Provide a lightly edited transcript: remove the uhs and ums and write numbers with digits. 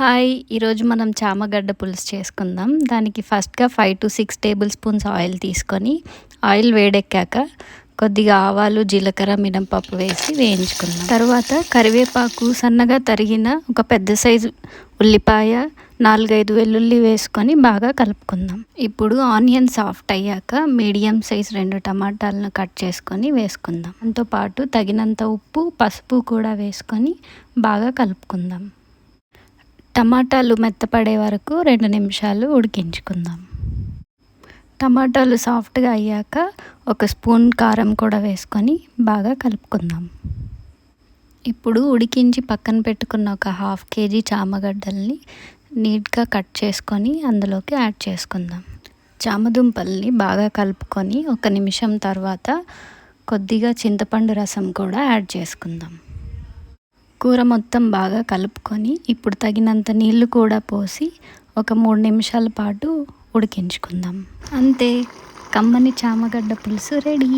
Hi! ఈరోజు మనం చామగడ్డ పులుసు చేసుకుందాం. దానికి ఫస్ట్‌గా 5-6 టేబుల్ స్పూన్స్ ఆయిల్ తీసుకొని, ఆయిల్ వేడెక్కాక కొద్దిగా ఆవాలు, జీలకర్ర, మినపప్పు వేసి వేయించుకుందాం. తర్వాత కరివేపాకు, సన్నగా తరిగిన ఒక పెద్ద సైజు ఉల్లిపాయ, 4-5 వెల్లుల్లి వేసుకొని బాగా కలుపుకుందాం. ఇప్పుడు ఆనియన్ సాఫ్ట్ అయ్యాక మీడియం సైజ్ 2 టమాటాలను కట్ చేసుకొని వేసుకుందాం. దాంతోపాటు తగినంత ఉప్పు, పసుపు కూడా వేసుకొని బాగా కలుపుకుందాం. టమాటాలు మెత్తపడే వరకు 2 నిమిషాలు ఉడికించుకుందాం. టమాటాలు సాఫ్ట్గా అయ్యాక 1 స్పూన్ కారం కూడా వేసుకొని బాగా కలుపుకుందాం. ఇప్పుడు ఉడికించి పక్కన పెట్టుకున్న ఒక 1/2 కేజీ చామగడ్డల్ని నీట్గా కట్ చేసుకొని అందులోకి యాడ్ చేసుకుందాం. చామదుంపల్ని బాగా కలుపుకొని 1 నిమిషం తర్వాత కొద్దిగా చింతపండు రసం కూడా యాడ్ చేసుకుందాం. కూర మొత్తం బాగా కలుపుకొని ఇప్పుడు తగినంత నీళ్లు కూడా పోసి ఒక 3 నిమిషాల పాటు ఉడికించుకుందాం. అంతే, కమ్మని చామగడ్డ పులుసు రెడీ.